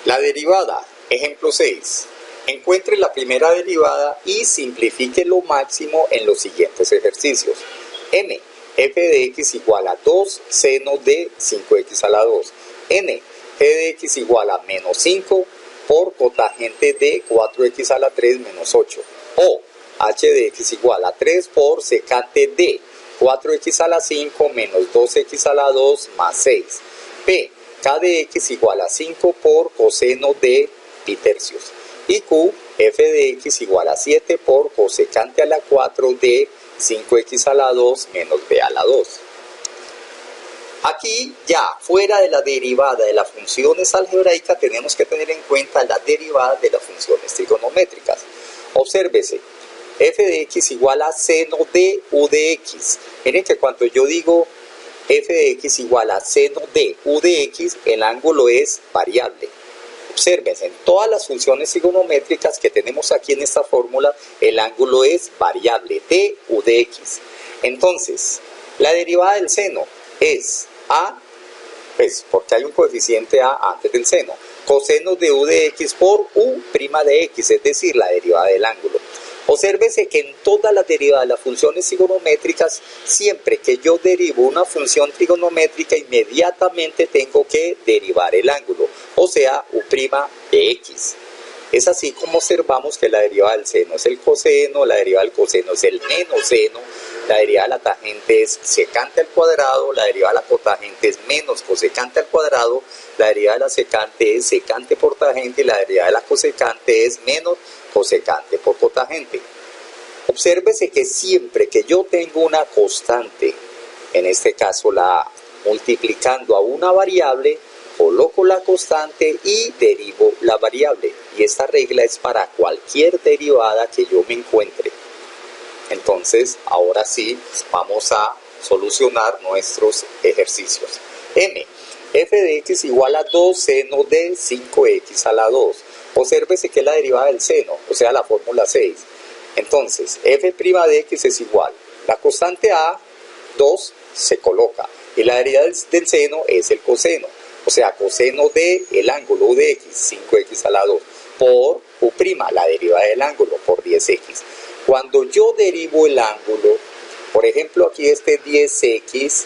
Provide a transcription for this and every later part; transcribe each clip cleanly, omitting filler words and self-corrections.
La derivada, ejemplo 6. Encuentre la primera derivada y simplifique lo máximo en los siguientes ejercicios. N, f de x igual a 2 seno de 5x a la 2. N, g de x igual a menos 5 por cotangente de 4x a la 3 menos 8. O, h de x igual a 3 por secante de 4x a la 5 menos 2x a la 2 más 6. P, k de x igual a 5 por coseno de pi tercios. Y Q, f de x igual a 7 por cosecante a la 4 de 5x a la 2 menos b a la 2. Aquí ya, fuera de la derivada de las funciones algebraicas, tenemos que tener en cuenta la derivada de las funciones trigonométricas. Obsérvese, f de x igual a seno de u de x. Miren que cuando yo digo f de x igual a seno de u de x, el ángulo es variable. Obsérvense, en todas las funciones trigonométricas que tenemos aquí en esta fórmula, el ángulo es variable, de u de x. Entonces, la derivada del seno es a, pues porque hay un coeficiente a antes del seno, coseno de u de x por u' de x, es decir, la derivada del ángulo. Obsérvese que en todas las derivadas de las funciones trigonométricas, siempre que yo derivo una función trigonométrica, inmediatamente tengo que derivar el ángulo, o sea, u' de x. Es así como observamos que la derivada del seno es el coseno, la derivada del coseno es el menos seno, la derivada de la tangente es secante al cuadrado, la derivada de la cotangente es menos cosecante al cuadrado, la derivada de la secante es secante por tangente y la derivada de la cosecante es menos cosecante por cotangente. Obsérvese que siempre que yo tengo una constante, en este caso la a, multiplicando a una variable, coloco la constante y derivo la variable. Y esta regla es para cualquier derivada que yo me encuentre. Entonces, ahora sí, vamos a solucionar nuestros ejercicios. M, f de x igual a 2 seno de 5x a la 2. Obsérvese que es la derivada del seno, o sea, la fórmula 6. Entonces, f' de x es igual. La constante a, 2, se coloca. Y la derivada del seno es el coseno. O sea, coseno de el ángulo u de x, 5x a la 2, por u', la derivada del ángulo, por 10x. Cuando yo derivo el ángulo, por ejemplo, aquí este 10x,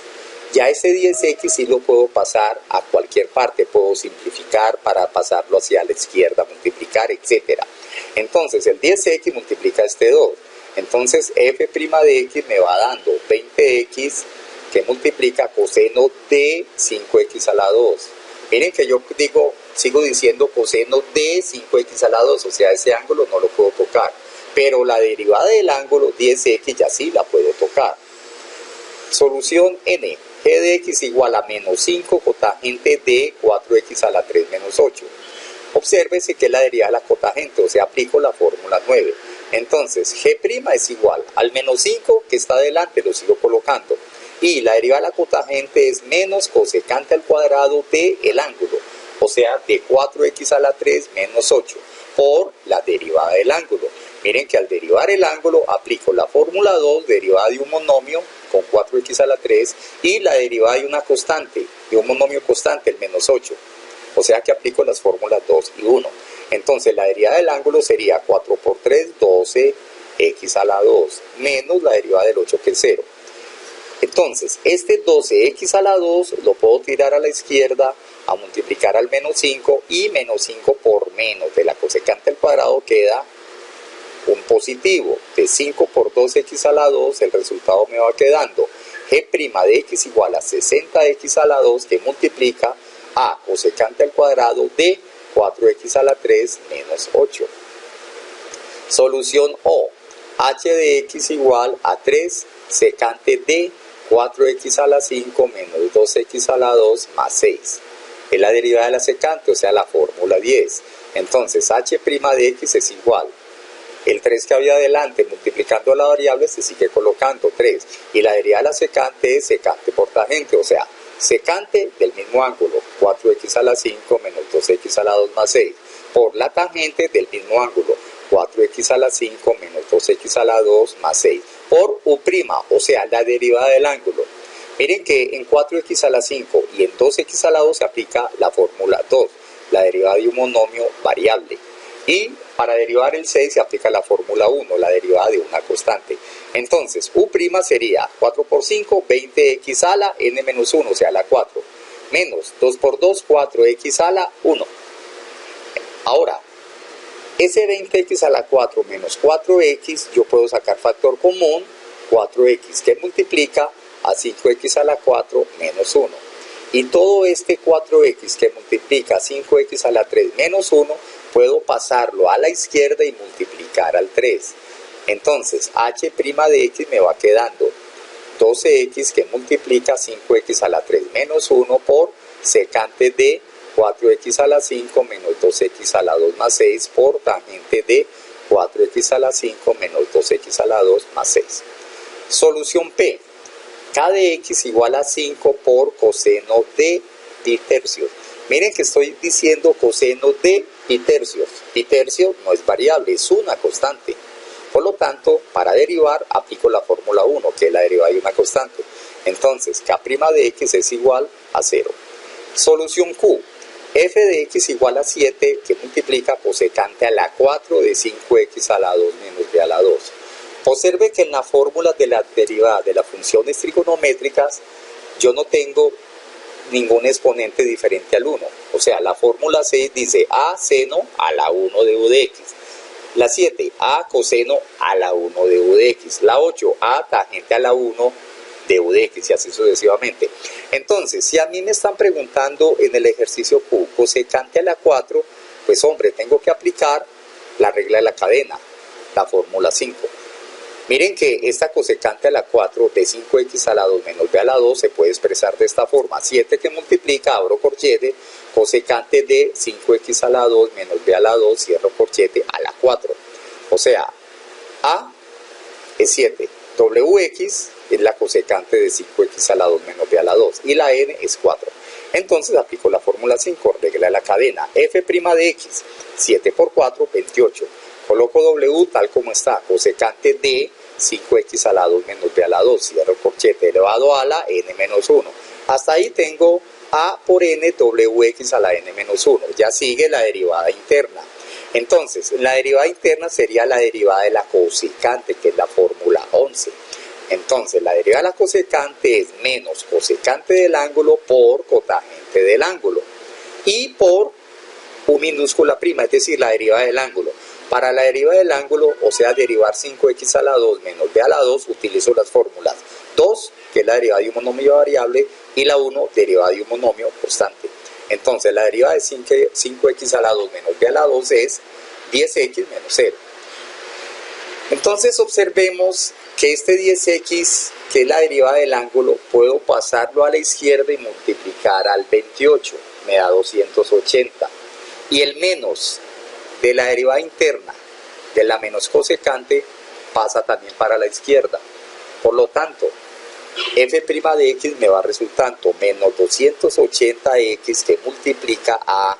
ya ese 10x sí lo puedo pasar a cualquier parte, puedo simplificar para pasarlo hacia la izquierda, multiplicar, etc. Entonces, el 10x multiplica este 2. Entonces, f' de x me va dando 20x, que multiplica coseno de 5x a la 2. Miren que yo sigo diciendo coseno de 5x a la 2, o sea, ese ángulo no lo puedo tocar. Pero la derivada del ángulo 10x ya sí la puedo tocar. Solución N. G de x igual a menos 5 cotangente de 4x a la 3 menos 8. Obsérvese que es la derivada de la cotangente, o sea, aplico la fórmula 9. Entonces, G' es igual al menos 5 que está adelante, lo sigo colocando. Y la derivada de la cotangente es menos cosecante al cuadrado de el ángulo, o sea, de 4x a la 3 menos 8, por la derivada del ángulo. Miren que al derivar el ángulo aplico la fórmula 2, derivada de un monomio con 4x a la 3 y la derivada de una constante, de un monomio constante, el menos 8. O sea que aplico las fórmulas 2 y 1. Entonces la derivada del ángulo sería 4 por 3, 12x a la 2, menos la derivada del 8 que es 0. Entonces, este 12x a la 2 lo puedo tirar a la izquierda, a multiplicar al menos 5 y menos 5 por menos de la cosecante al cuadrado queda un positivo. De 5 por 2x a la 2, el resultado me va quedando g' de x igual a 60x a la 2, que multiplica a cosecante al cuadrado de 4x a la 3 menos 8. Solución O. H de x igual a 3 secante de 4x a la 5 menos 2x a la 2 más 6. Es la derivada de la secante, o sea, la fórmula 10. Entonces, h' de x es igual. El 3 que había adelante, multiplicando la variable, se sigue colocando 3. Y la derivada de la secante es secante por tangente, o sea, secante del mismo ángulo, 4x a la 5 menos 2x a la 2 más 6, por la tangente del mismo ángulo, 4x a la 5 menos 2x a la 2 más 6, por u', o sea, la derivada del ángulo. Miren que en 4x a la 5 y en 2x a la 2 se aplica la fórmula 2. la derivada de un monomio variable. Y para derivar el 6 se aplica la fórmula 1, la derivada de una constante. Entonces, U' sería 4 por 5, 20x a la n-1, o sea, la 4, menos 2 por 2, 4x a la 1. Ahora, ese 20x a la 4 menos 4x, yo puedo sacar factor común, 4x, que multiplica a 5x a la 4 menos 1. Y todo este 4x que multiplica a 5x a la 3 menos 1, puedo pasarlo a la izquierda y multiplicar al 3. Entonces, h' de x me va quedando 12x que multiplica 5x a la 3 menos 1 por secante de 4x a la 5 menos 2x a la 2 más 6 por tangente de 4x a la 5 menos 2x a la 2 más 6. Solución P. K de x igual a 5 por coseno de pi tercios. Miren que estoy diciendo coseno de pi tercios. Pi tercio no es variable, es una constante. Por lo tanto, para derivar, aplico la fórmula 1, que es la derivada de una constante. Entonces, K' de x es igual a 0. Solución Q. F de x igual a 7, que multiplica cosecante a la 4 de 5x a la 2 menos b a la 2. Observe que en la fórmula de la derivada de las funciones trigonométricas, yo no tengo ningún exponente diferente al 1. O sea, la fórmula 6 dice a seno a la 1 de u de x. La 7, a coseno a la 1 de u de x. La 8, a tangente a la 1 de u de x y así sucesivamente. Entonces, si a mí me están preguntando en el ejercicio Q, cosecante a la 4, pues hombre, tengo que aplicar la regla de la cadena, la fórmula 5. Miren que esta cosecante a la 4 de 5x a la 2 menos b a la 2 se puede expresar de esta forma. 7 que multiplica, abro corchete, cosecante de 5x a la 2 menos b a la 2, cierro corchete, a la 4. O sea, a es 7, wx es la cosecante de 5x a la 2 menos b a la 2 y la n es 4. Entonces aplico la fórmula 5, regla de la cadena, f' de x, 7 por 4, 28. Coloco w tal como está, cosecante de 5x a la 2 menos b a la 2, cierro corchete, elevado a la n menos 1. Hasta ahí tengo a por n wx a la n menos 1. Ya sigue la derivada interna. Entonces, la derivada interna sería la derivada de la cosecante, que es la fórmula 11. Entonces, la derivada de la cosecante es menos cosecante del ángulo por cotangente del ángulo. Y por u minúscula prima, es decir, la derivada del ángulo. Para la derivada del ángulo, o sea, derivar 5x a la 2 menos b a la 2, utilizo las fórmulas 2, que es la derivada de un monomio variable, y la 1, derivada de un monomio constante. Entonces, la derivada de 5x a la 2 menos b a la 2 es 10x menos 0. Entonces, observemos que este 10x, que es la derivada del ángulo, puedo pasarlo a la izquierda y multiplicar al 28, me da 280. Y el menos de la derivada interna de la menos cosecante pasa también para la izquierda. Por lo tanto, f' de x me va resultando menos 280x que multiplica a...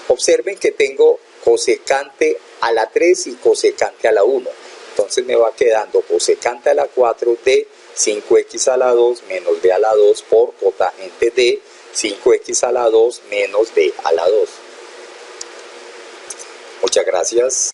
Observen que tengo cosecante a la 3 y cosecante a la 1. Entonces me va quedando cosecante a la 4 de 5x a la 2 menos b a la 2 por cotangente de 5x a la 2 menos b a la 2. Muchas gracias.